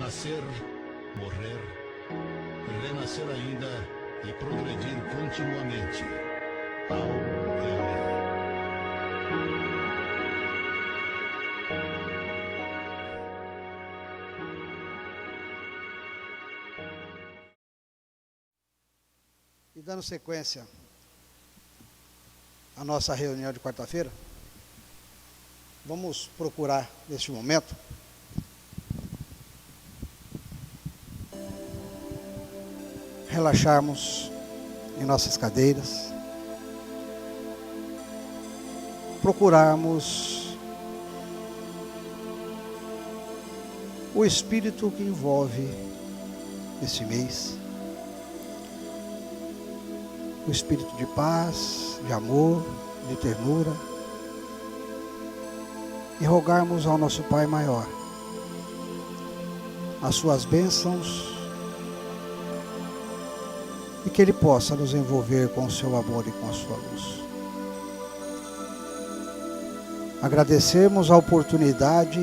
nascer, morrer, renascer ainda e progredir continuamente, ao viver. E dando sequência à nossa reunião de quarta-feira, vamos procurar, neste momento, relaxarmos em nossas cadeiras, procurarmos o espírito que envolve esse mês, o espírito de paz, de amor, de ternura, e rogarmos ao nosso Pai maior as suas bênçãos e que Ele possa nos envolver com o seu amor e com a sua luz. Agradecemos a oportunidade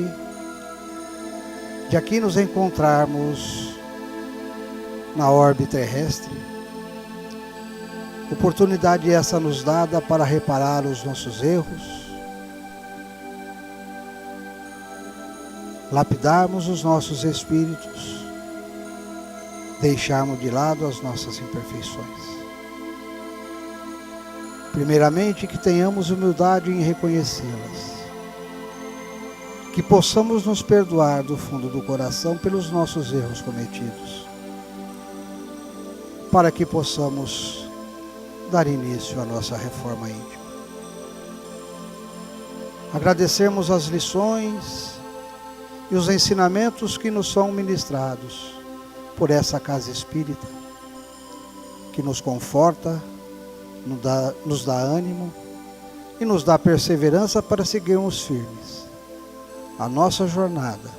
de aqui nos encontrarmos na órbita terrestre, oportunidade essa nos dada para reparar os nossos erros, lapidarmos os nossos espíritos, deixarmos de lado as nossas imperfeições. Primeiramente, que tenhamos humildade em reconhecê-las, que possamos nos perdoar do fundo do coração pelos nossos erros cometidos, para que possamos dar início à nossa reforma íntima. Agradecermos as lições e os ensinamentos que nos são ministrados por essa casa espírita, que nos conforta, nos dá ânimo e nos dá perseverança para seguirmos firmes a nossa jornada,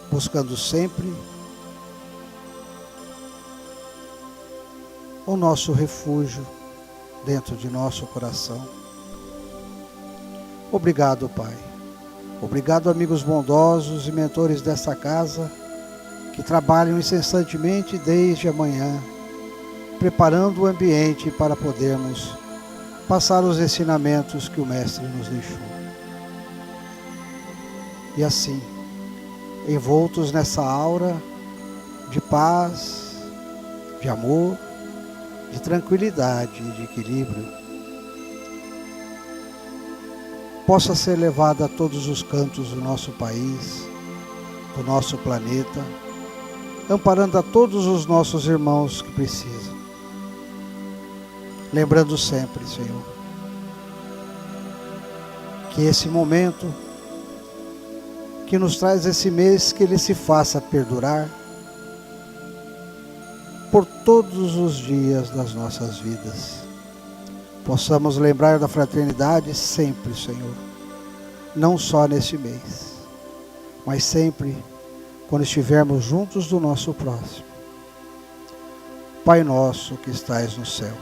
buscando sempre o nosso refúgio dentro de nosso coração. Obrigado, Pai. Obrigado, amigos bondosos e mentores dessa casa, que trabalham incessantemente desde amanhã, preparando o ambiente para podermos passar os ensinamentos que o Mestre nos deixou. E assim, envoltos nessa aura de paz, de amor, de tranquilidade e de equilíbrio, possa ser levada a todos os cantos do nosso país, do nosso planeta, amparando a todos os nossos irmãos que precisam. Lembrando sempre, Senhor, que esse momento que nos traz esse mês, que ele se faça perdurar por todos os dias das nossas vidas. Possamos lembrar da fraternidade sempre, Senhor, não só nesse mês, mas sempre quando estivermos juntos do nosso próximo. Pai nosso que estais no céu,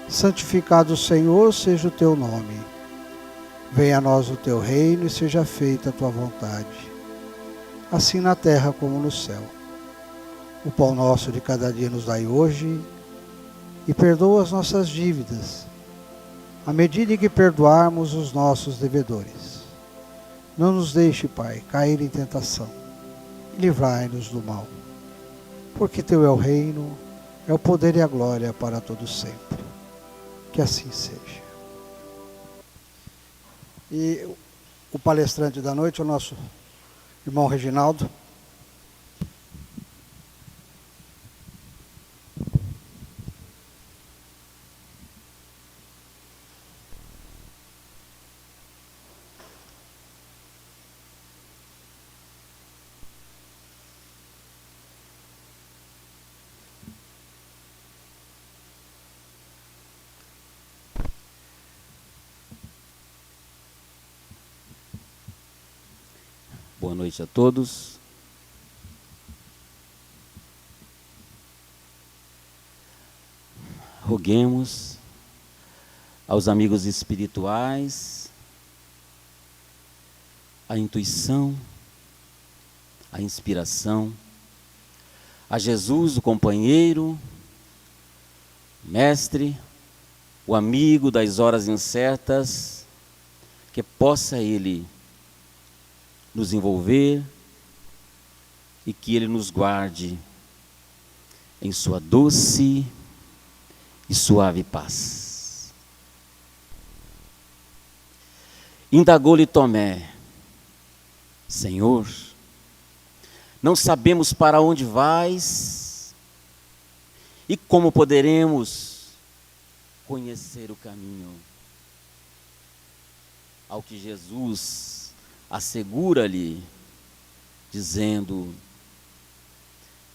santificado, Senhor, seja o teu nome. Venha a nós o teu reino e seja feita a tua vontade, assim na terra como no céu. O pão nosso de cada dia nos dai hoje, e perdoa as nossas dívidas, à medida em que perdoarmos os nossos devedores. Não nos deixe, Pai, cair em tentação, e livrai-nos do mal. Porque teu é o reino, é o poder e a glória para todos sempre. Que assim seja. E o palestrante da noite é o nosso irmão Reginaldo. Boa noite a todos. Roguemos aos amigos espirituais a intuição, a inspiração, a Jesus, o companheiro, mestre, o amigo das horas incertas, que possa Ele nos envolver e que Ele nos guarde em sua doce e suave paz. Indagou-lhe Tomé: Senhor, não sabemos para onde vais e como poderemos conhecer o caminho. Ao que Jesus assegura-lhe, dizendo: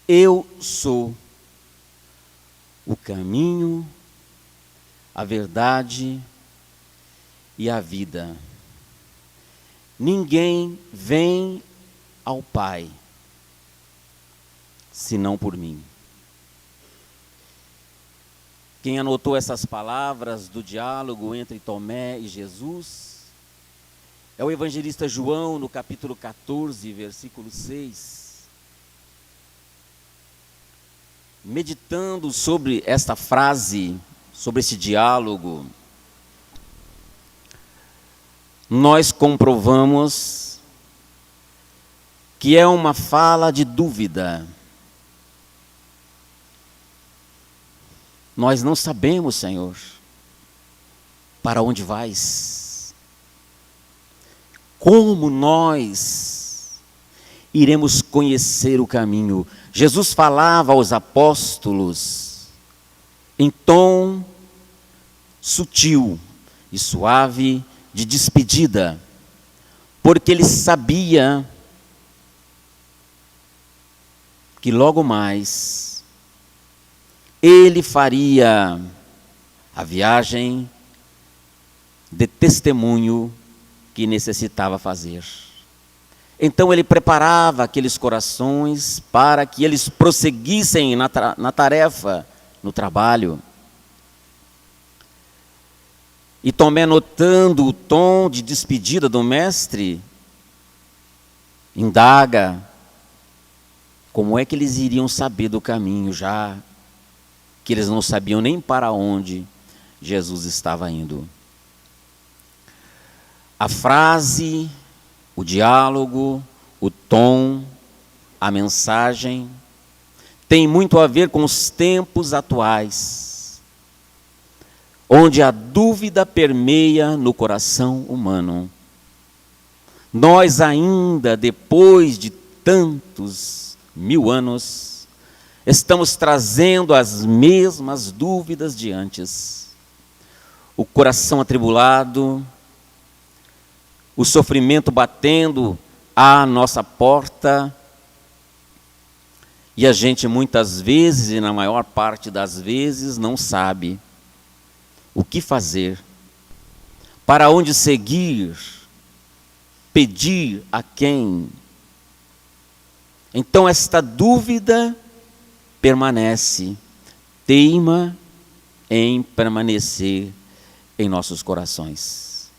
Eu sou o caminho, a verdade e a vida. Ninguém vem ao Pai senão por mim. Quem anotou essas palavras do diálogo entre Tomé e Jesus é o evangelista João, no capítulo 14, versículo 6. Meditando sobre esta frase, sobre esse diálogo, nós comprovamos que é uma fala de dúvida. Nós não sabemos, Senhor, para onde vais. Como nós iremos conhecer o caminho? Jesus falava aos apóstolos em tom sutil e suave de despedida, porque ele sabia que logo mais ele faria a viagem de testemunho que necessitava fazer. Então ele preparava aqueles corações para que eles prosseguissem na tarefa, no trabalho. E Tomé, notando o tom de despedida do mestre, indaga como é que eles iriam saber do caminho, já que eles não sabiam nem para onde Jesus estava indo. A frase, o diálogo, o tom, a mensagem, tem muito a ver com os tempos atuais, onde a dúvida permeia no coração humano. Nós ainda, depois de tantos 1000 anos, estamos trazendo as mesmas dúvidas de antes. O coração atribulado, o sofrimento batendo à nossa porta, e a gente muitas vezes, e na maior parte das vezes, não sabe o que fazer, para onde seguir, pedir a quem. Então esta dúvida permanece, teima em permanecer em nossos corações.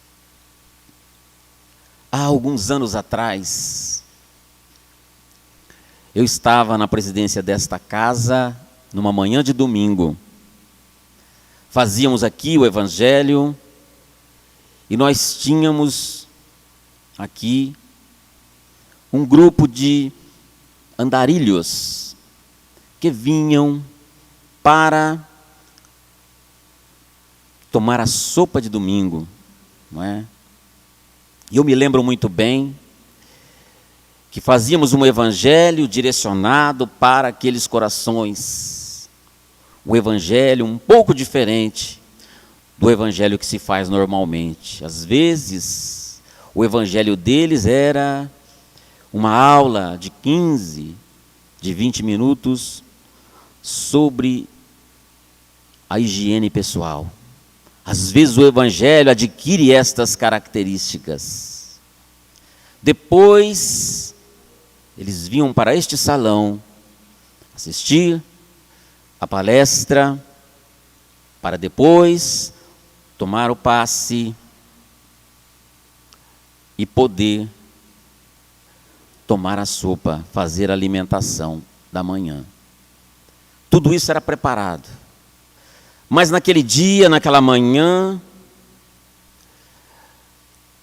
Há alguns anos atrás, eu estava na presidência desta casa, numa manhã de domingo. Fazíamos aqui o evangelho, e nós tínhamos aqui um grupo de andarilhos que vinham para tomar a sopa de domingo, não é? E eu me lembro muito bem que fazíamos um evangelho direcionado para aqueles corações. Um evangelho um pouco diferente do evangelho que se faz normalmente. Às vezes, o evangelho deles era uma aula de 15, de 20 minutos sobre a higiene pessoal. Às vezes o evangelho adquire estas características. Depois, eles vinham para este salão assistir a palestra, para depois tomar o passe e poder tomar a sopa, fazer a alimentação da manhã. Tudo isso era preparado. Mas naquele dia, naquela manhã,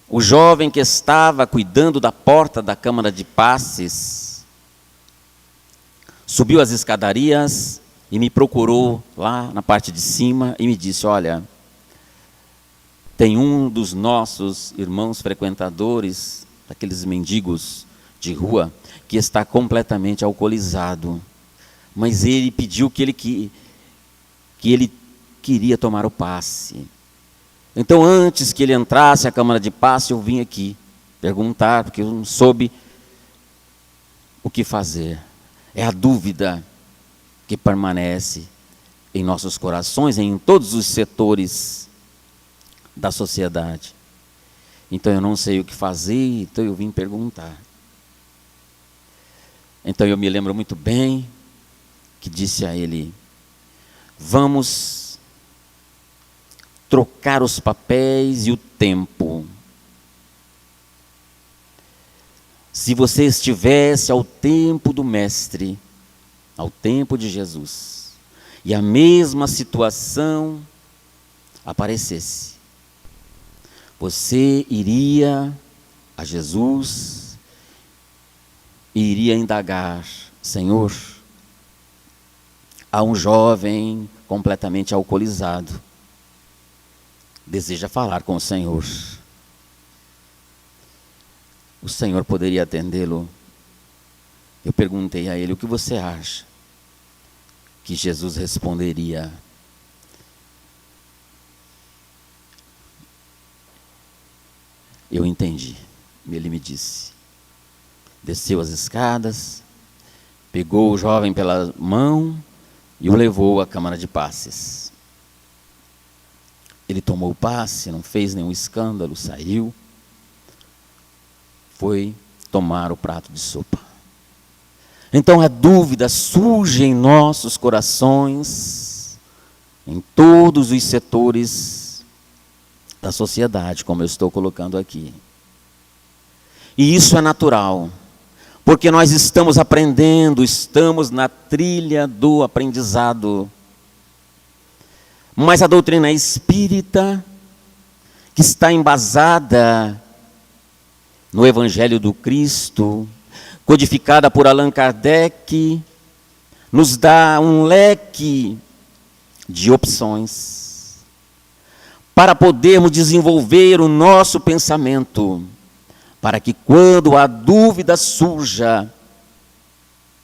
o jovem que estava cuidando da porta da Câmara de Passes subiu as escadarias e me procurou lá na parte de cima e me disse: olha, tem um dos nossos irmãos frequentadores, daqueles mendigos de rua, que está completamente alcoolizado, mas ele pediu que ele queria tomar o passe. Então, antes que ele entrasse à Câmara de Passe, eu vim aqui perguntar, porque eu não soube o que fazer. É a dúvida que permanece em nossos corações, em todos os setores da sociedade. Então, eu não sei o que fazer, então eu vim perguntar. Então, eu me lembro muito bem que disse a ele: vamos trocar os papéis e o tempo. Se você estivesse ao tempo do Mestre, ao tempo de Jesus, e a mesma situação aparecesse, você iria a Jesus e iria indagar: Senhor, há um jovem completamente alcoolizado, deseja falar com o Senhor. O Senhor poderia atendê-lo? Eu perguntei a ele: o que você acha que Jesus responderia? Eu entendi. Ele me disse. Desceu as escadas, pegou o jovem pela mão e o levou à Câmara de Passes. Ele tomou o passe, não fez nenhum escândalo, saiu, foi tomar o prato de sopa. Então a dúvida surge em nossos corações, em todos os setores da sociedade, como eu estou colocando aqui. E isso é natural, porque nós estamos aprendendo, estamos na trilha do aprendizado. Mas a doutrina espírita, que está embasada no Evangelho do Cristo, codificada por Allan Kardec, nos dá um leque de opções para podermos desenvolver o nosso pensamento, para que quando a dúvida surja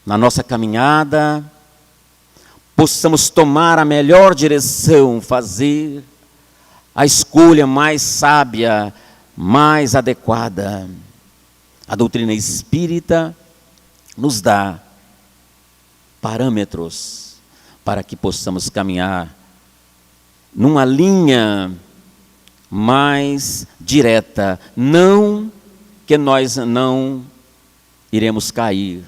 na nossa caminhada, possamos tomar a melhor direção, fazer a escolha mais sábia, mais adequada. A doutrina espírita nos dá parâmetros para que possamos caminhar numa linha mais direta. Não que nós não iremos cair,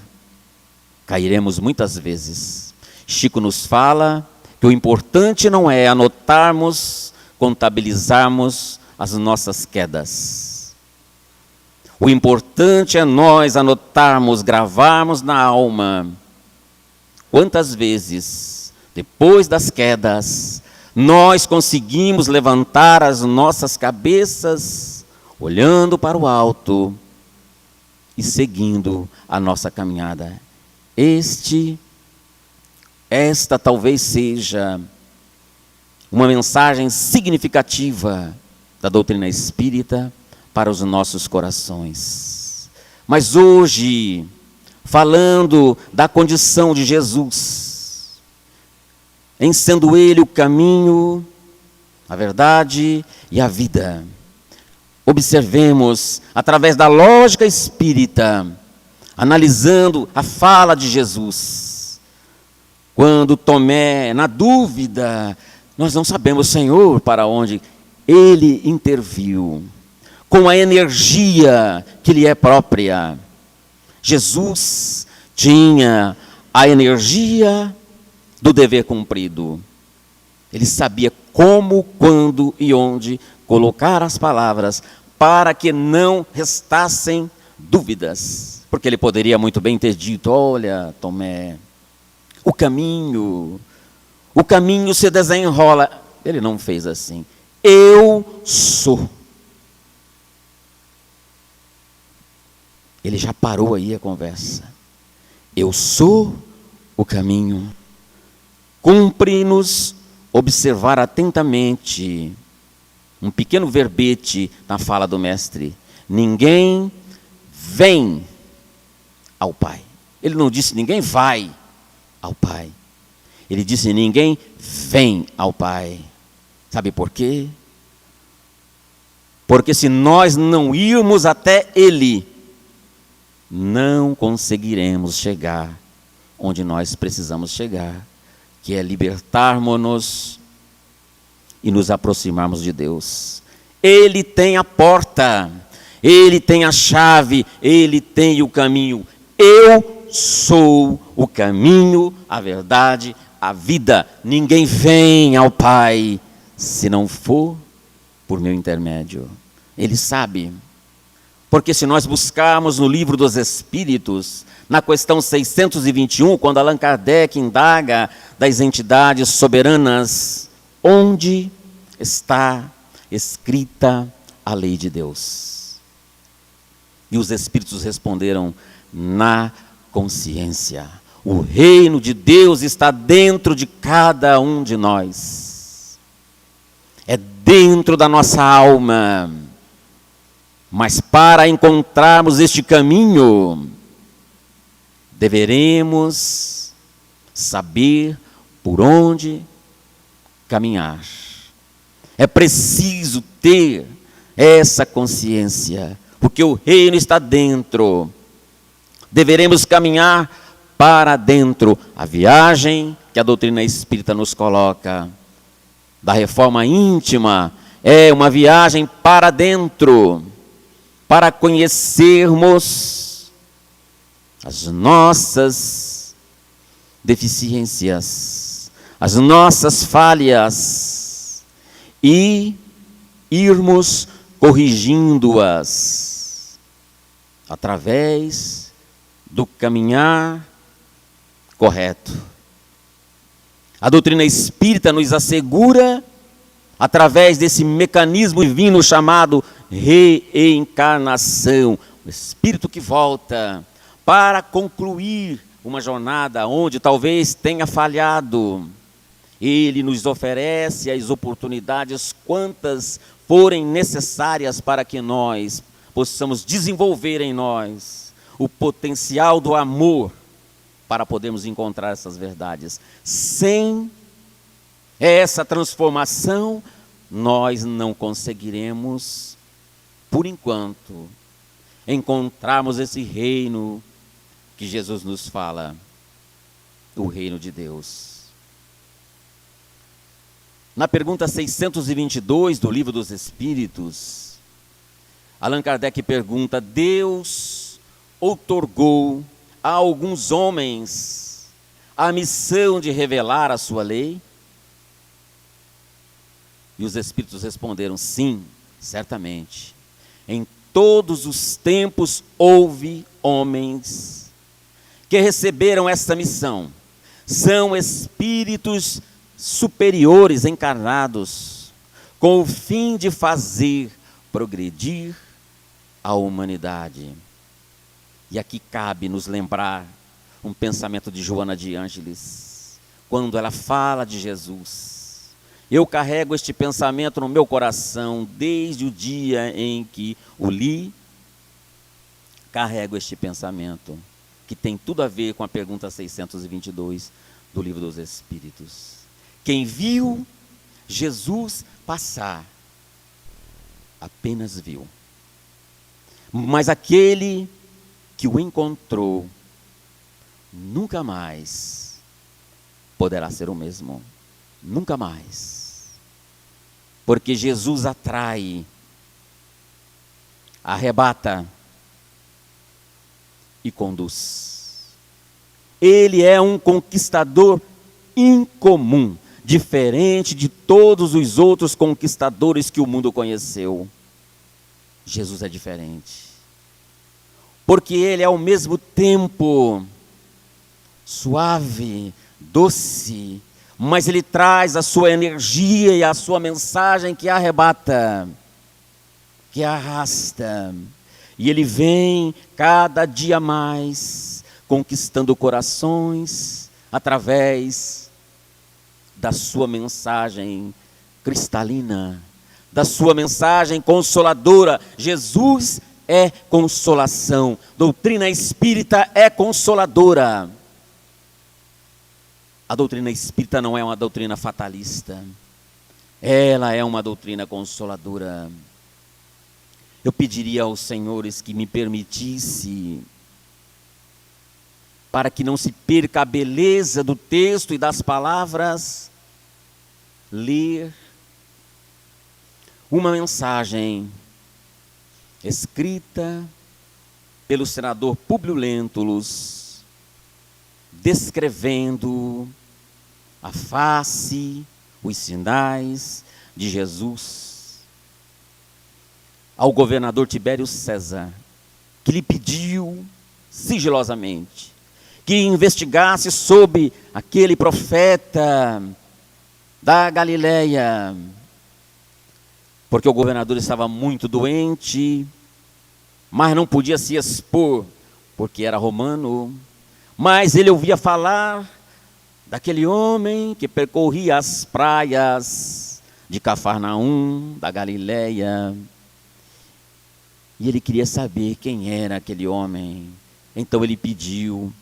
cairemos muitas vezes. Chico nos fala que o importante não é anotarmos, contabilizarmos as nossas quedas. O importante é nós anotarmos, gravarmos na alma quantas vezes, depois das quedas, nós conseguimos levantar as nossas cabeças, olhando para o alto e seguindo a nossa caminhada. Esta talvez seja uma mensagem significativa da doutrina espírita para os nossos corações. Mas hoje, falando da condição de Jesus, em sendo Ele o caminho, a verdade e a vida, observemos, através da lógica espírita, analisando a fala de Jesus, quando Tomé, na dúvida, nós não sabemos, Senhor, para onde ele interviu, com a energia que lhe é própria. Jesus tinha a energia do dever cumprido. Ele sabia como, quando e onde colocar as palavras para que não restassem dúvidas. Porque ele poderia muito bem ter dito: olha, Tomé, o caminho se desenrola. Ele não fez assim. Eu sou. Ele já parou aí a conversa. Eu sou o caminho. Cumpre-nos observar atentamente um pequeno verbete na fala do mestre. Ninguém vem ao Pai. Ele não disse ninguém vai ao Pai. Ele disse ninguém vem ao Pai. Sabe por quê? Porque se nós não irmos até Ele, não conseguiremos chegar onde nós precisamos chegar, que é libertarmos-nos e nos aproximarmos de Deus. Ele tem a porta, Ele tem a chave, Ele tem o caminho. Eu sou o caminho, a verdade, a vida. Ninguém vem ao Pai se não for por meu intermédio. Ele sabe. Porque se nós buscarmos no livro dos Espíritos, na questão 621, quando Allan Kardec indaga das entidades soberanas, onde está escrita a lei de Deus? E os Espíritos responderam: na consciência. O reino de Deus está dentro de cada um de nós. É dentro da nossa alma. Mas para encontrarmos este caminho, deveremos saber por onde caminhar. É preciso ter essa consciência, porque o reino está dentro. Deveremos caminhar para dentro. A viagem que a doutrina espírita nos coloca, da reforma íntima, é uma viagem para dentro, para conhecermos as nossas deficiências, as nossas falhas, e irmos corrigindo-as através do caminhar correto. A doutrina espírita nos assegura, através desse mecanismo divino chamado reencarnação, o espírito que volta para concluir uma jornada onde talvez tenha falhado. Ele nos oferece as oportunidades quantas forem necessárias para que nós possamos desenvolver em nós o potencial do amor para podermos encontrar essas verdades. Sem essa transformação, nós não conseguiremos, por enquanto, encontrarmos esse reino que Jesus nos fala, o reino de Deus. Na pergunta 622 do Livro dos Espíritos, Allan Kardec pergunta: Deus outorgou a alguns homens a missão de revelar a sua lei? E os Espíritos responderam: sim, certamente. Em todos os tempos houve homens que receberam essa missão. São espíritos superiores encarnados, com o fim de fazer progredir a humanidade. E aqui cabe nos lembrar um pensamento de Joana de Ângeles, quando ela fala de Jesus. Eu carrego este pensamento no meu coração desde o dia em que o li. Carrego este pensamento, que tem tudo a ver com a pergunta 622 do Livro dos Espíritos. Quem viu Jesus passar, apenas viu. Mas aquele que o encontrou, nunca mais poderá ser o mesmo. Nunca mais. Porque Jesus atrai, arrebata e conduz. Ele é um conquistador incomum, diferente de todos os outros conquistadores que o mundo conheceu. Jesus é diferente. porque ele é ao mesmo tempo suave, doce, mas ele traz a sua energia e a sua mensagem que arrebata, que arrasta. E ele vem cada dia mais conquistando corações através da sua mensagem cristalina, da sua mensagem consoladora. Jesus é consolação. Doutrina espírita é consoladora. A doutrina espírita não é uma doutrina fatalista. Ela é uma doutrina consoladora. Eu pediria aos senhores que me permitisse, para que não se perca a beleza do texto e das palavras, ler uma mensagem escrita pelo senador Públio Lentulus, descrevendo a face, os sinais de Jesus ao governador Tibério César, que lhe pediu sigilosamente que investigasse sobre aquele profeta da Galileia, porque o governador estava muito doente, mas não podia se expor, porque era romano. Mas ele ouvia falar daquele homem que percorria as praias de Cafarnaum, da Galileia, e ele queria saber quem era aquele homem. Então ele pediu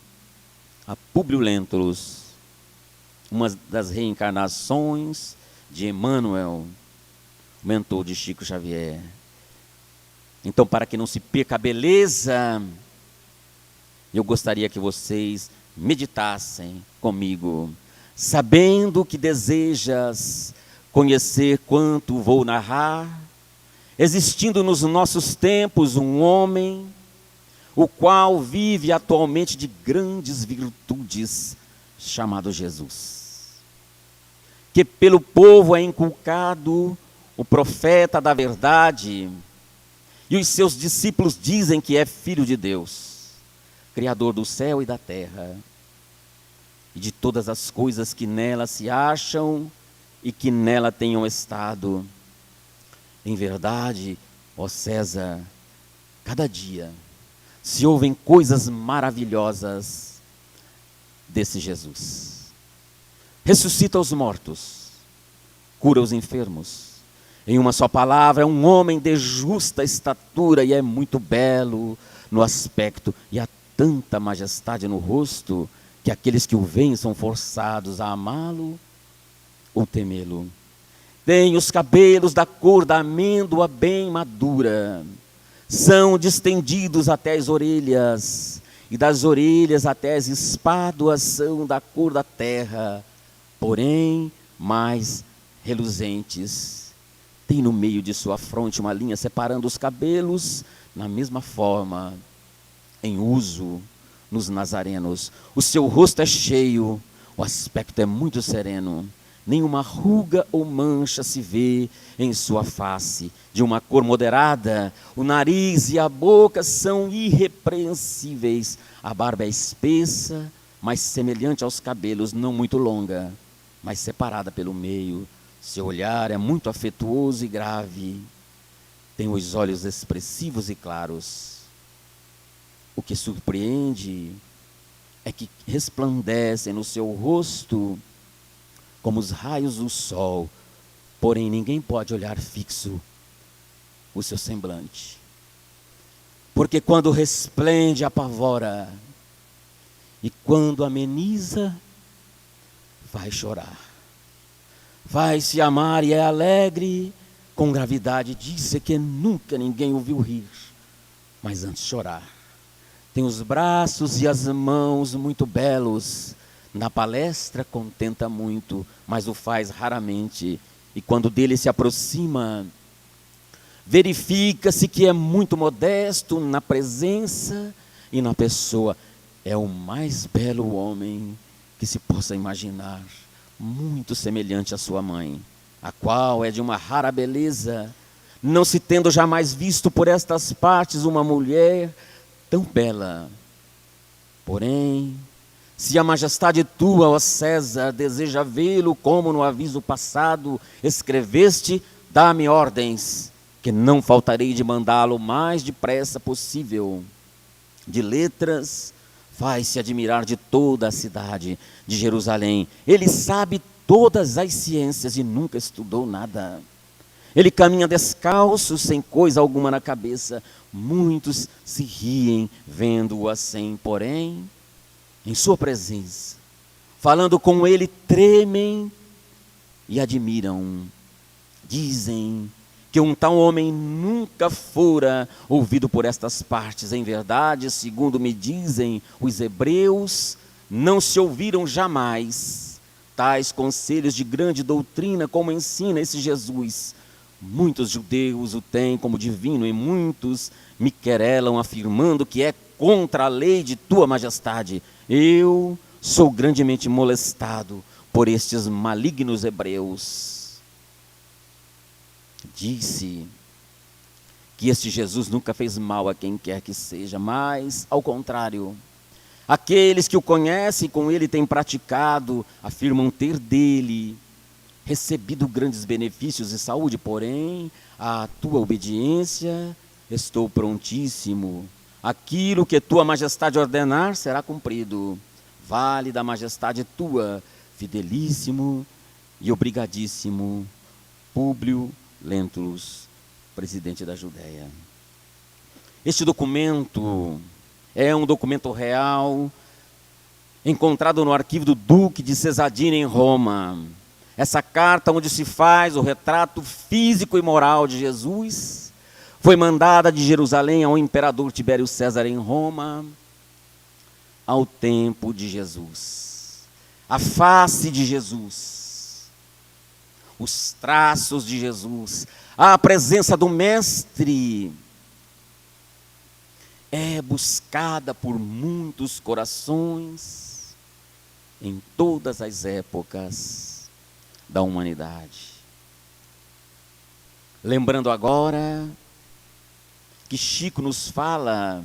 a Públio Lentulus, uma das reencarnações de Emmanuel, mentor de Chico Xavier. Então, para que não se perca a beleza, eu gostaria que vocês meditassem comigo, sabendo que desejas conhecer quanto vou narrar, existindo nos nossos tempos um homem, o qual vive atualmente de grandes virtudes, chamado Jesus, que pelo povo é inculcado o profeta da verdade, e os seus discípulos dizem que é filho de Deus, Criador do céu e da terra, e de todas as coisas que nela se acham e que nela tenham estado. Em verdade, ó César, cada dia se ouvem coisas maravilhosas desse Jesus. Ressuscita os mortos, cura os enfermos. Em uma só palavra, é um homem de justa estatura e é muito belo no aspecto, e há tanta majestade no rosto que aqueles que o veem são forçados a amá-lo ou temê-lo. Tem os cabelos da cor da amêndoa bem madura, são distendidos até as orelhas, e das orelhas até as espáduas são da cor da terra, porém mais reluzentes. Tem no meio de sua fronte uma linha separando os cabelos, na mesma forma, em uso nos nazarenos. O seu rosto é cheio, o aspecto é muito sereno, nenhuma ruga ou mancha se vê em sua face, de uma cor moderada, o nariz e a boca são irrepreensíveis, a barba é espessa, mas semelhante aos cabelos, não muito longa, mas separada pelo meio. Seu olhar é muito afetuoso e grave, tem os olhos expressivos e claros. O que surpreende é que resplandecem no seu rosto como os raios do sol, porém ninguém pode olhar fixo o seu semblante, porque quando resplende apavora, e quando ameniza vai chorar, vai se amar e é alegre, com gravidade disse que nunca ninguém o viu rir, mas antes chorar. Tem os braços e as mãos muito belos, na palestra contenta muito, mas o faz raramente, e quando dele se aproxima, verifica-se que é muito modesto na presença e na pessoa. É o mais belo homem que se possa imaginar, muito semelhante à sua mãe, a qual é de uma rara beleza, não se tendo jamais visto por estas partes uma mulher tão bela. Porém, se a majestade tua, ó César, deseja vê-lo como no aviso passado escreveste, dá-me ordens, que não faltarei de mandá-lo o mais depressa possível. De letras, faz-se admirar de toda a cidade de Jerusalém. Ele sabe todas as ciências e nunca estudou nada. Ele caminha descalço, sem coisa alguma na cabeça. Muitos se riem vendo-o assim, porém, em sua presença, falando com ele, tremem e admiram. Dizem que um tal homem nunca fora ouvido por estas partes. Em verdade, segundo me dizem os hebreus, não se ouviram jamais tais conselhos de grande doutrina como ensina esse Jesus. Muitos judeus o têm como divino e muitos me querelam afirmando que é contra a lei de tua majestade. Eu sou grandemente molestado por estes malignos hebreus. Disse que este Jesus nunca fez mal a quem quer que seja, mas, ao contrário, aqueles que o conhecem e com ele têm praticado, afirmam ter dele recebido grandes benefícios e saúde, porém, a tua obediência, estou prontíssimo. Aquilo que tua majestade ordenar será cumprido. Vale da majestade tua, fidelíssimo e obrigadíssimo Públio Lentulus, presidente da Judéia. Este documento é um documento real, encontrado no arquivo do Duque de Cesadina, em Roma. Essa carta, onde se faz o retrato físico e moral de Jesus, foi mandada de Jerusalém ao imperador Tibério César em Roma, ao tempo de Jesus. A face de Jesus, os traços de Jesus, a presença do Mestre é buscada por muitos corações em todas as épocas da humanidade. Lembrando agora que Chico nos fala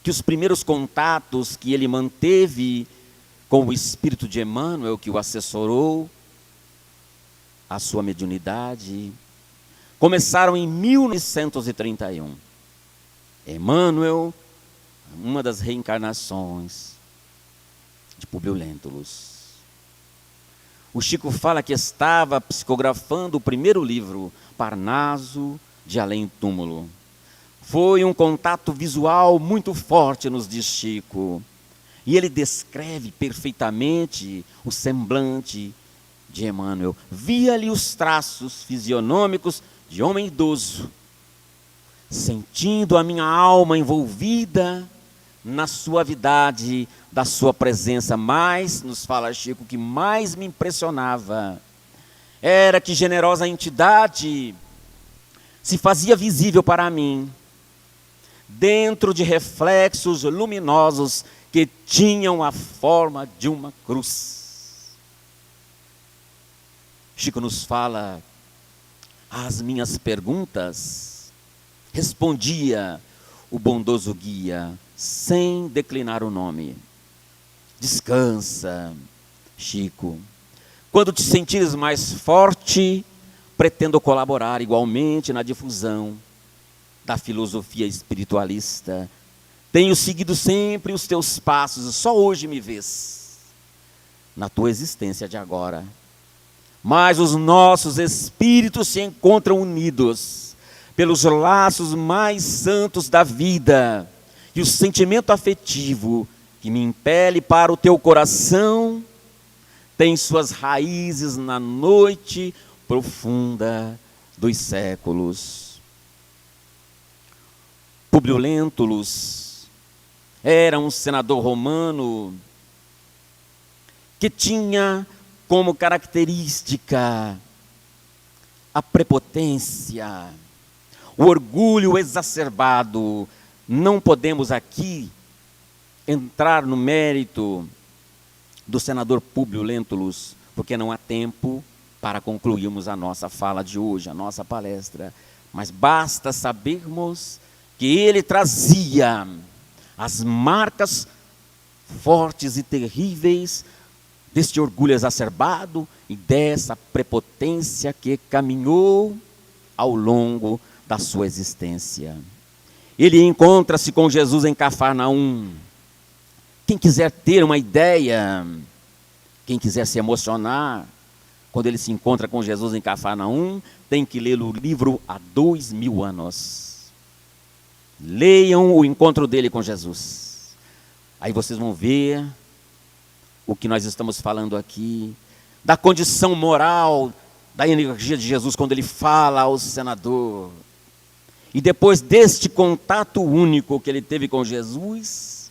que os primeiros contatos que ele manteve com o espírito de Emmanuel, que o assessorou, a sua mediunidade, começaram em 1931. Emmanuel, uma das reencarnações de Públio Lentulus. O Chico fala que estava psicografando o primeiro livro, Parnaso de Além Túmulo. Foi um contato visual muito forte, nos diz Chico. E ele descreve perfeitamente o semblante de Emmanuel. Via-lhe os traços fisionômicos de homem idoso, sentindo a minha alma envolvida na suavidade da sua presença. Mas, nos fala Chico, o que mais me impressionava era que generosa entidade se fazia visível para mim, dentro de reflexos luminosos que tinham a forma de uma cruz. Chico nos fala, às minhas perguntas respondia o bondoso guia, sem declinar o nome. Descansa, Chico. Quando te sentires mais forte, pretendo colaborar igualmente na difusão da filosofia espiritualista. Tenho seguido sempre os teus passos, só hoje me vês na tua existência de agora. Mas os nossos espíritos se encontram unidos pelos laços mais santos da vida, e o sentimento afetivo que me impele para o teu coração tem suas raízes na noite profunda dos séculos. Públio Lentulus era um senador romano que tinha como característica a prepotência, o orgulho exacerbado. Não podemos aqui entrar no mérito do senador Públio Lentulus, porque não há tempo para concluirmos a nossa fala de hoje, a nossa palestra. Mas basta sabermos que ele trazia as marcas fortes e terríveis deste orgulho exacerbado e dessa prepotência que caminhou ao longo da sua existência. Ele encontra-se com Jesus em Cafarnaum. Quem quiser ter uma ideia, quem quiser se emocionar, quando ele se encontra com Jesus em Cafarnaum, tem que ler o livro há 2000 anos. Leiam o encontro dele com Jesus. Aí vocês vão ver o que nós estamos falando aqui, da condição moral, da energia de Jesus quando ele fala ao senador. E depois deste contato único que ele teve com Jesus,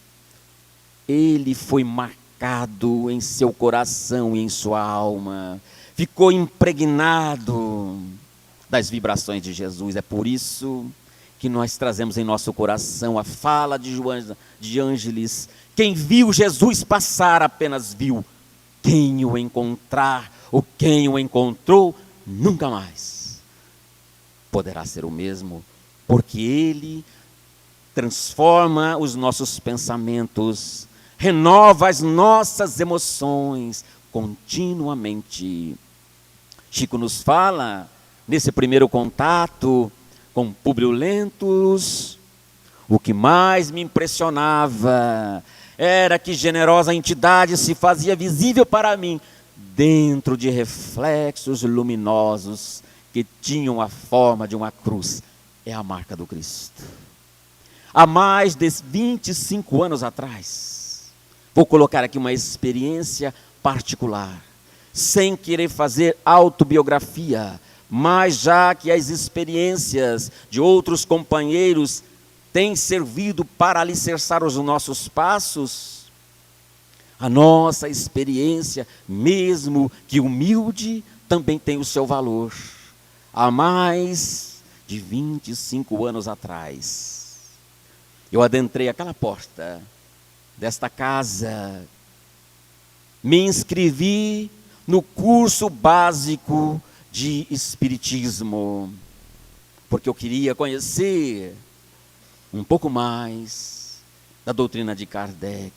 ele foi marcado em seu coração e em sua alma, ficou impregnado das vibrações de Jesus. É por isso que nós trazemos em nosso coração a fala de Ângeles: quem viu Jesus passar apenas viu, quem o encontrar ou quem o encontrou nunca mais poderá ser o mesmo, porque ele transforma os nossos pensamentos, renova as nossas emoções continuamente. Chico nos fala, nesse primeiro contato com Públio Lentulus, o que mais me impressionava era que generosa entidade se fazia visível para mim dentro de reflexos luminosos que tinham a forma de uma cruz. É a marca do Cristo. Há mais de 25 anos atrás, vou colocar aqui uma experiência particular, sem querer fazer autobiografia, mas já que as experiências de outros companheiros têm servido para alicerçar os nossos passos, a nossa experiência, mesmo que humilde, também tem o seu valor. Há mais de 25 anos atrás, eu adentrei aquela porta desta casa, me inscrevi no curso básico de Espiritismo, porque eu queria conhecer um pouco mais da doutrina de Kardec.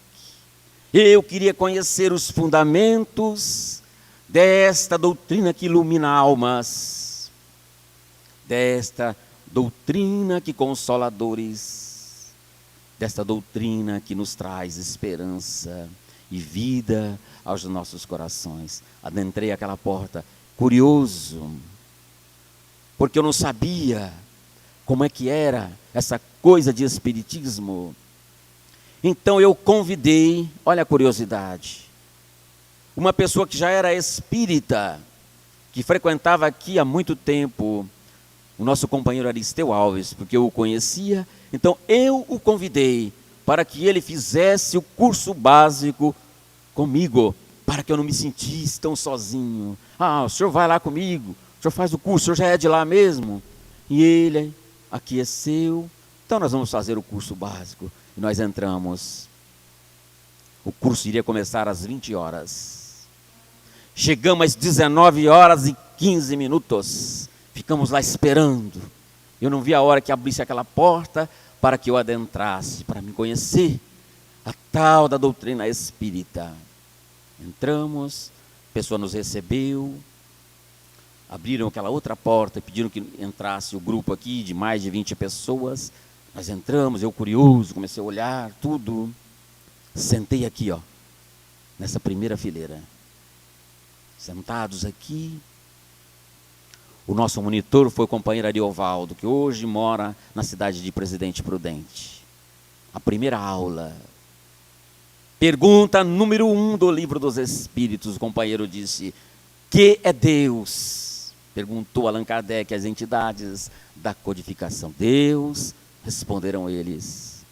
Eu queria conhecer os fundamentos desta doutrina que ilumina almas, desta doutrina que consola dores, desta doutrina que nos traz esperança e vida aos nossos corações. Adentrei aquela porta curioso, porque eu não sabia como é que era essa coisa de espiritismo. Então eu convidei, olha a curiosidade, uma pessoa que já era espírita, que frequentava aqui há muito tempo, o nosso companheiro Aristeu Alves, porque eu o conhecia. Então eu o convidei para que ele fizesse o curso básico comigo, para que eu não me sentisse tão sozinho. Ah, o senhor vai lá comigo, o senhor faz o curso, o senhor já é de lá mesmo. E ele aqueceu. Então nós vamos fazer o curso básico. E nós entramos. O curso iria começar às 20 horas. Chegamos às 19 horas e 15 minutos. Ficamos lá esperando. Eu não vi a hora que abrisse aquela porta para que eu adentrasse, para me conhecer a tal da doutrina espírita. Entramos, a pessoa nos recebeu, abriram aquela outra porta e pediram que entrasse o grupo aqui de mais de 20 pessoas. Nós entramos, eu curioso, comecei a olhar tudo. Sentei aqui, ó, nessa primeira fileira. Sentados aqui. O nosso monitor foi o companheiro Ariovaldo, que hoje mora na cidade de Presidente Prudente. A primeira aula. Pergunta número 1 do Livro dos Espíritos. O companheiro disse: que é Deus? Perguntou Allan Kardec às entidades da codificação. Deus, responderam eles,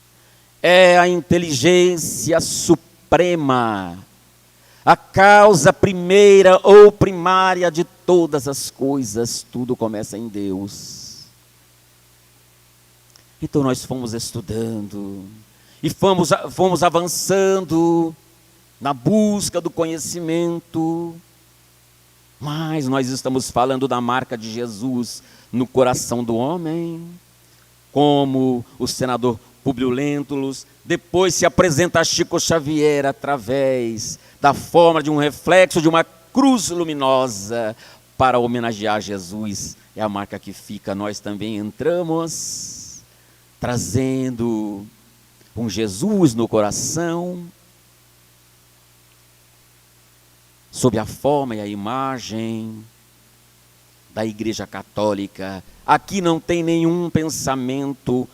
é a inteligência suprema, a causa primeira ou primária de todas as coisas. Tudo começa em Deus. Então nós fomos estudando e fomos avançando na busca do conhecimento. Mas nós estamos falando da marca de Jesus no coração do homem. como o senador Públio Lentulus, depois se apresenta a Chico Xavier através da forma de um reflexo de uma cruz luminosa para homenagear Jesus. É a marca que fica. Nós também entramos trazendo um Jesus no coração, sob a forma e a imagem da Igreja Católica. Aqui não tem nenhum pensamento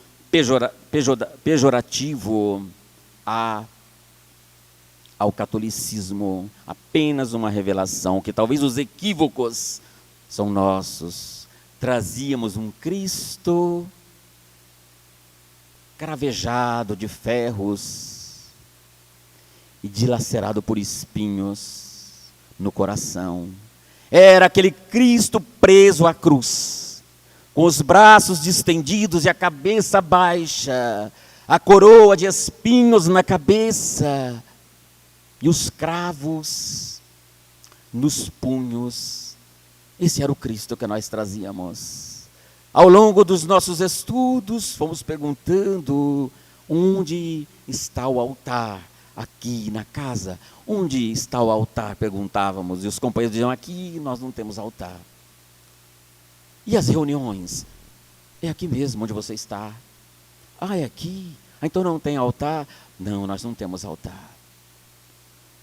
pejorativo ao catolicismo, apenas uma revelação, que talvez os equívocos são nossos. Trazíamos um Cristo cravejado de ferros e dilacerado por espinhos no coração. Era aquele Cristo preso à cruz, com os braços distendidos e a cabeça baixa, a coroa de espinhos na cabeça e os cravos nos punhos. Esse era o Cristo que nós trazíamos. Ao longo dos nossos estudos, fomos perguntando: onde está o altar? Aqui na casa. Onde está o altar? Perguntávamos. E os companheiros diziam: aqui nós não temos altar. E as reuniões? É aqui mesmo onde você está. Ah, é aqui? Ah, então não tem altar? Não, nós não temos altar.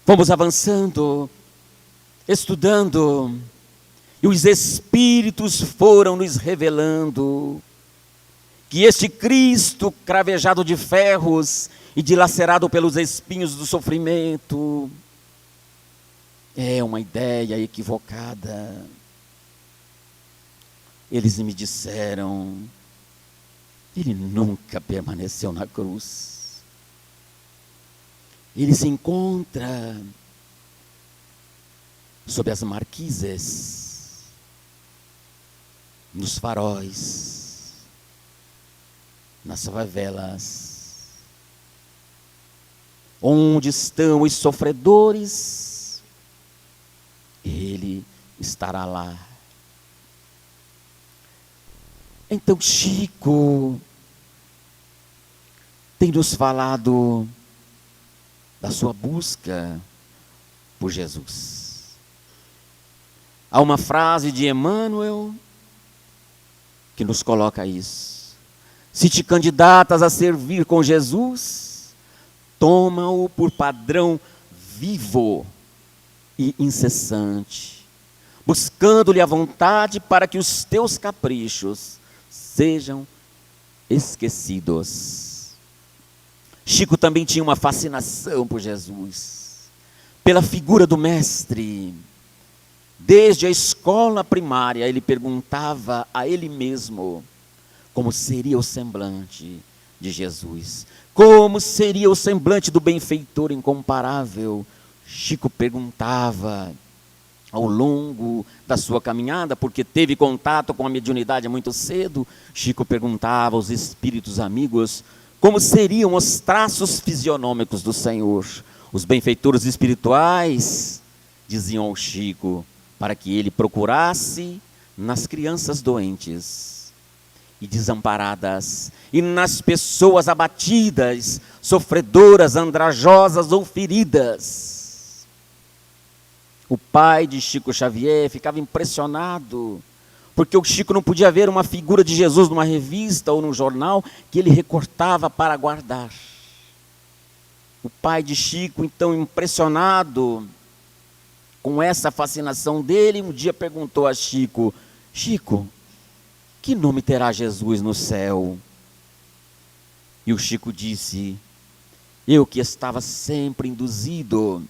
Fomos avançando, estudando, e os Espíritos foram nos revelando que este Cristo cravejado de ferros e dilacerado pelos espinhos do sofrimento é uma ideia equivocada. Eles me disseram: ele nunca permaneceu na cruz. Ele se encontra sob as marquises, nos faróis, nas favelas, onde estão os sofredores, ele estará lá. Então Chico tem nos falado da sua busca por Jesus. Há uma frase de Emmanuel que nos coloca isso: se te candidatas a servir com Jesus, toma-o por padrão vivo e incessante, buscando-lhe a vontade para que os teus caprichos sejam esquecidos. Chico também tinha uma fascinação por Jesus, pela figura do mestre. Desde a escola primária, ele perguntava a ele mesmo como seria o semblante de Jesus. Como seria o semblante do benfeitor incomparável? Chico perguntava ao longo da sua caminhada, porque teve contato com a mediunidade muito cedo. Chico perguntava aos espíritos amigos como seriam os traços fisionômicos do Senhor. Os benfeitores espirituais diziam ao Chico para que ele procurasse nas crianças doentes e desamparadas, e nas pessoas abatidas, sofredoras, andrajosas ou feridas. O pai de Chico Xavier ficava impressionado, porque o Chico não podia ver uma figura de Jesus numa revista ou num jornal que ele recortava para guardar. O pai de Chico, então impressionado com essa fascinação dele, um dia perguntou a Chico: Chico, que nome terá Jesus no céu? E o Chico disse: eu que estava sempre induzido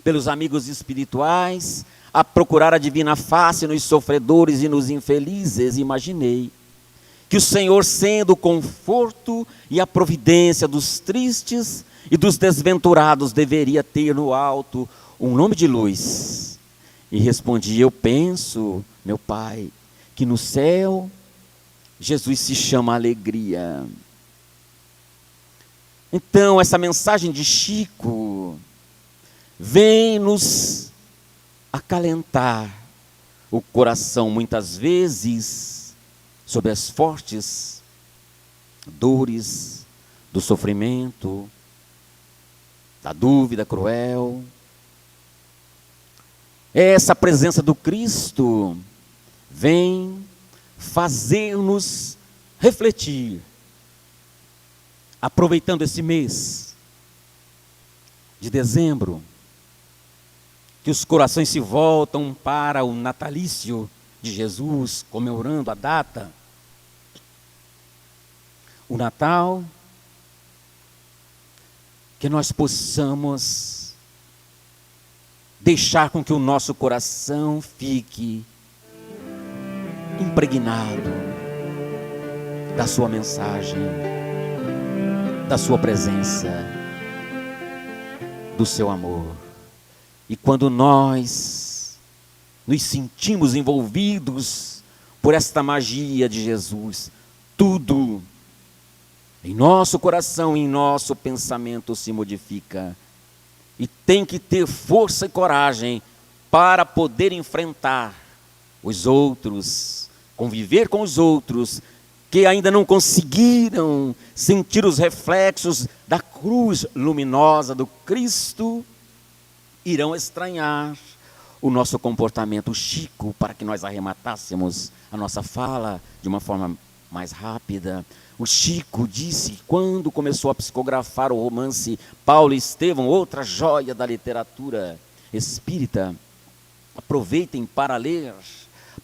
pelos amigos espirituais a procurar a divina face nos sofredores e nos infelizes, imaginei que o Senhor, sendo o conforto e a providência dos tristes e dos desventurados, deveria ter no alto um nome de luz. E respondi: eu penso, meu pai, que no céu Jesus se chama alegria. Então essa mensagem de Chico vem nos acalentar o coração, muitas vezes sob as fortes dores, do sofrimento, da dúvida cruel. Essa presença do Cristo vem fazer-nos refletir, aproveitando esse mês de dezembro, que os corações se voltam para o natalício de Jesus, comemorando a data. O Natal, que nós possamos deixar com que o nosso coração fique impregnado da sua mensagem, da sua presença, do seu amor. E quando nós nos sentimos envolvidos por esta magia de Jesus, tudo em nosso coração, em nosso pensamento se modifica. E tem que ter força e coragem para poder enfrentar os outros, conviver com os outros que ainda não conseguiram sentir os reflexos da cruz luminosa do Cristo. Irão estranhar o nosso comportamento. Chico, para que nós arrematássemos a nossa fala de uma forma mais rápida, o Chico disse que quando começou a psicografar o romance Paulo e Estevão, outra joia da literatura espírita, aproveitem para ler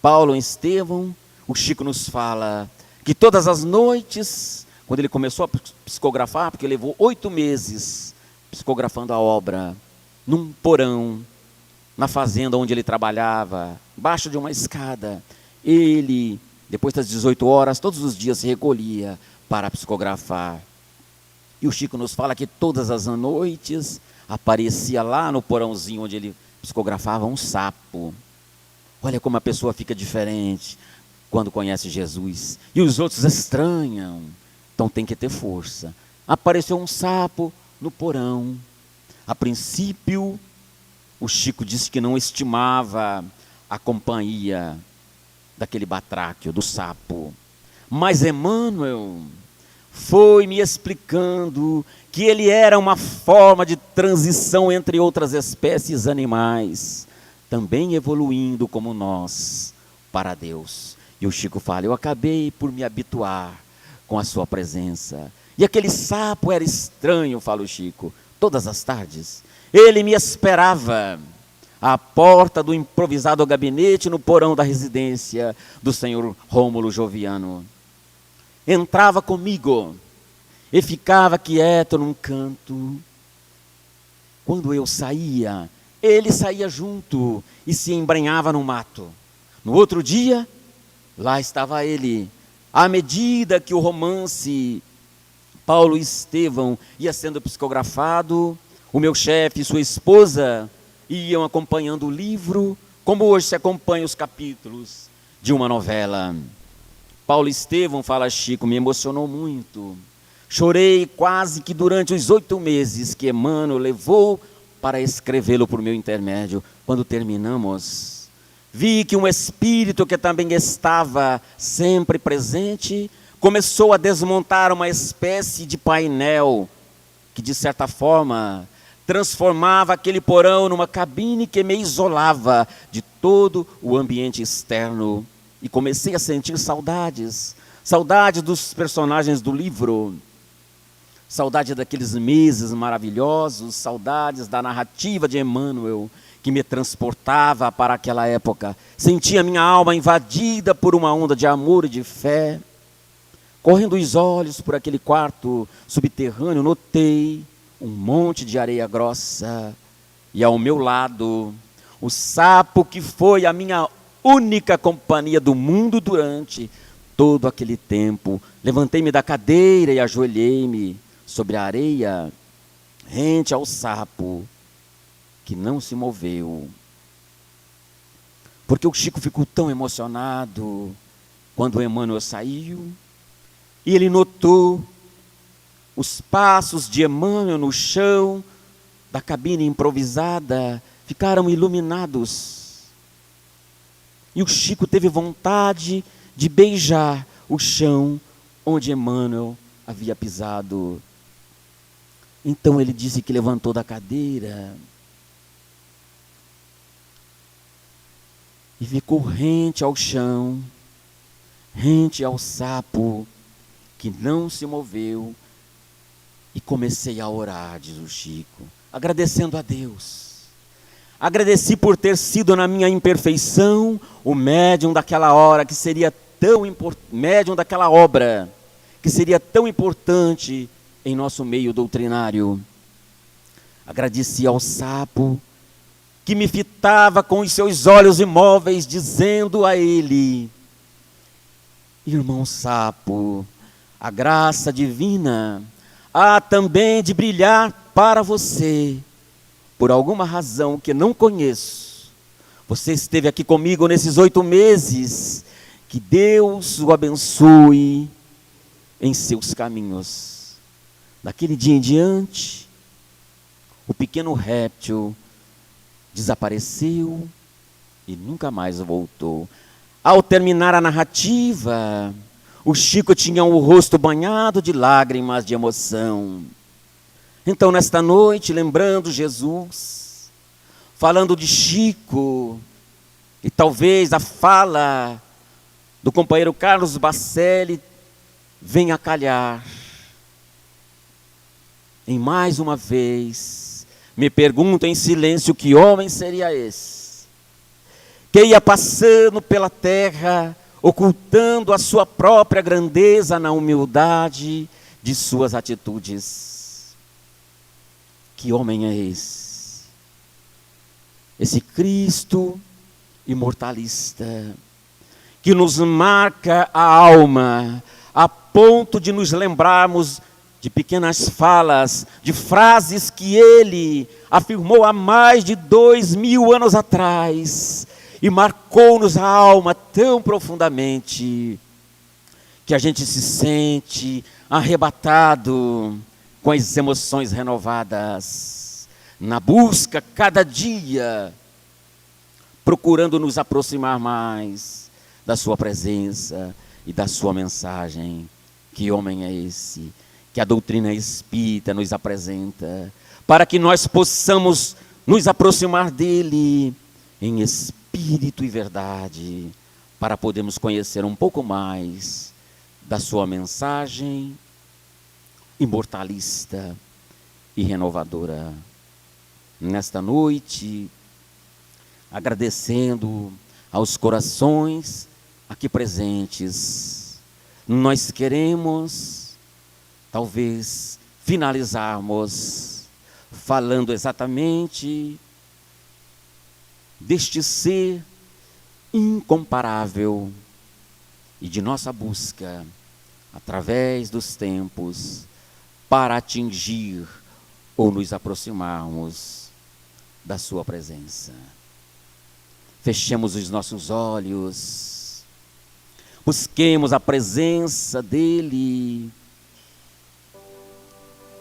Paulo e Estevão. O Chico nos fala que todas as noites, quando ele começou a psicografar, porque levou 8 meses psicografando a obra, num porão, na fazenda onde ele trabalhava, embaixo de uma escada, ele, depois das 18 horas, todos os dias se recolhia para psicografar. E o Chico nos fala que todas as noites aparecia lá no porãozinho onde ele psicografava um sapo. Olha como a pessoa fica diferente quando conhece Jesus. E os outros estranham. Então tem que ter força. Apareceu um sapo no porão. A princípio, o Chico disse que não estimava a companhia daquele batráquio, do sapo. Mas Emmanuel foi me explicando que ele era uma forma de transição entre outras espécies animais, também evoluindo como nós, para Deus. E o Chico fala, eu acabei por me habituar com a sua presença. E aquele sapo era estranho, fala o Chico, todas as tardes. Ele me esperava à porta do improvisado gabinete no porão da residência do senhor Rômulo Joviano. Entrava comigo e ficava quieto num canto. Quando eu saía, ele saía junto e se embrenhava no mato. No outro dia, lá estava ele. À medida que o romance Paulo e Estevão ia sendo psicografado, o meu chefe e sua esposa iam acompanhando o livro, como hoje se acompanha os capítulos de uma novela. Paulo e Estevão, fala Chico, me emocionou muito. Chorei quase que durante os 8 meses que Emmanuel levou para escrevê-lo por meu intermédio. Quando terminamos, vi que um espírito que também estava sempre presente começou a desmontar uma espécie de painel que, de certa forma, transformava aquele porão numa cabine que me isolava de todo o ambiente externo. E comecei a sentir saudades, saudades dos personagens do livro, saudade daqueles meses maravilhosos, saudades da narrativa de Emmanuel, que me transportava para aquela época. Sentia minha alma invadida por uma onda de amor e de fé. Correndo os olhos por aquele quarto subterrâneo, notei um monte de areia grossa. E ao meu lado, o sapo que foi a minha única companhia do mundo durante todo aquele tempo. Levantei-me da cadeira e ajoelhei-me sobre a areia, rente ao sapo, que não se moveu. Porque o Chico ficou tão emocionado quando o Emmanuel saiu, e ele notou os passos de Emmanuel no chão da cabine improvisada, ficaram iluminados. E o Chico teve vontade de beijar o chão onde Emmanuel havia pisado. Então ele disse que levantou da cadeira e ficou rente ao chão, rente ao sapo, que não se moveu. E comecei a orar, diz o Chico, agradecendo a Deus. Agradeci por ter sido na minha imperfeição o médium daquela hora que seria tão médium daquela obra que seria tão importante em nosso meio doutrinário. Agradeci ao sapo que me fitava com os seus olhos imóveis, dizendo a ele: irmão sapo, a graça divina há também de brilhar para você, por alguma razão que não conheço. Você esteve aqui comigo nesses 8 meses, que Deus o abençoe em seus caminhos. Daquele dia em diante, o pequeno réptil desapareceu e nunca mais voltou. Ao terminar a narrativa, o Chico tinha o rosto banhado de lágrimas de emoção. Então, nesta noite, lembrando Jesus, falando de Chico, e talvez a fala do companheiro Carlos Bacelli venha a calhar. Em mais uma vez, me pergunto em silêncio que homem seria esse, que ia passando pela terra, ocultando a sua própria grandeza na humildade de suas atitudes. Que homem é esse? Esse Cristo imortalista, que nos marca a alma, a ponto de nos lembrarmos de pequenas falas, de frases que ele afirmou há mais de 2000 anos atrás, e marcou-nos a alma tão profundamente, que a gente se sente arrebatado, com as emoções renovadas, na busca cada dia, procurando nos aproximar mais da sua presença e da sua mensagem. Que homem é esse que a doutrina espírita nos apresenta, para que nós possamos nos aproximar dele em espírito e verdade, para podermos conhecer um pouco mais da sua mensagem imortalista e renovadora. Nesta noite, agradecendo aos corações aqui presentes, nós queremos, talvez, finalizarmos falando exatamente deste ser incomparável e de nossa busca, através dos tempos, para atingir ou nos aproximarmos da sua presença. Fechemos os nossos olhos, busquemos a presença dele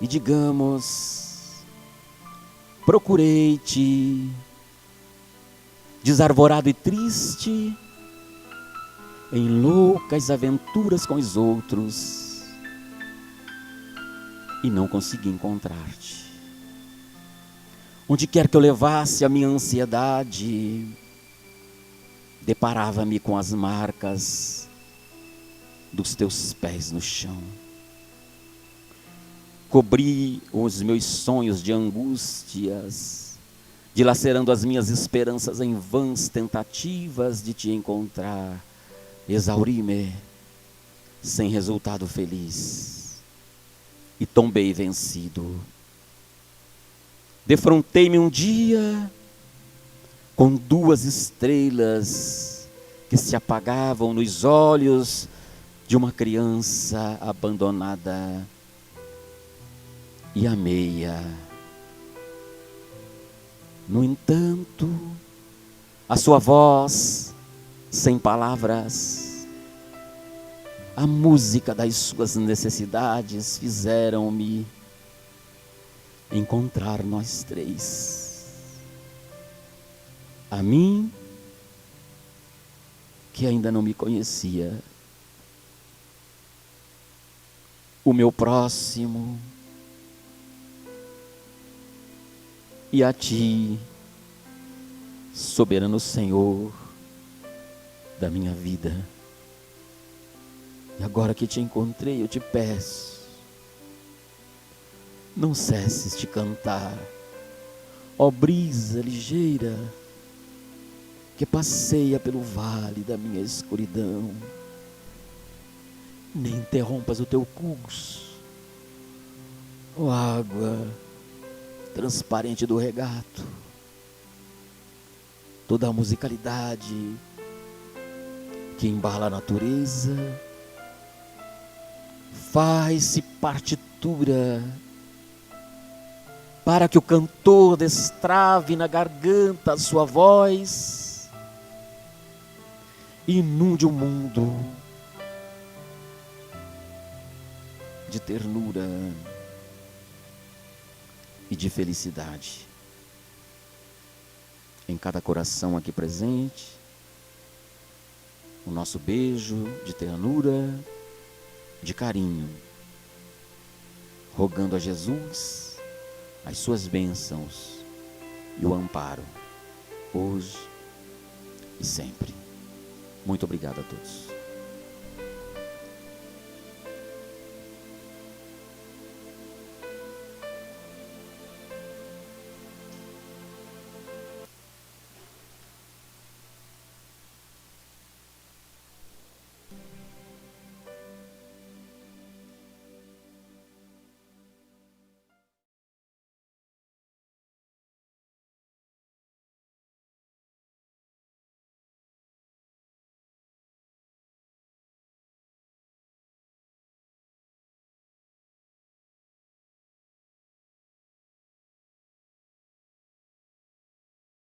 e digamos: procurei-te, desarvorado e triste, em loucas aventuras com os outros, e não consegui encontrar-te. Onde quer que eu levasse a minha ansiedade, deparava-me com as marcas dos teus pés no chão. Cobri os meus sonhos de angústias, dilacerando as minhas esperanças em vãs tentativas de te encontrar. Exauri-me, sem resultado feliz, e tombei vencido. Defrontei-me um dia com 2 estrelas que se apagavam nos olhos de uma criança abandonada, e amei-a. No entanto, a sua voz, sem palavras, a música das suas necessidades fizeram-me encontrar nós 3. A mim, que ainda não me conhecia, o meu próximo e a Ti, soberano Senhor da minha vida. E agora que te encontrei, eu te peço, não cesses de cantar, ó brisa ligeira que passeia pelo vale da minha escuridão. Nem interrompas o teu curso, ó água transparente do regato. Toda a musicalidade que embala a natureza faz-se partitura para que o cantor destrave na garganta a sua voz e inunde o mundo de ternura e de felicidade. Em cada coração aqui presente, o nosso beijo de ternura, de carinho, rogando a Jesus as suas bênçãos e o amparo, hoje e sempre. Muito obrigado a todos.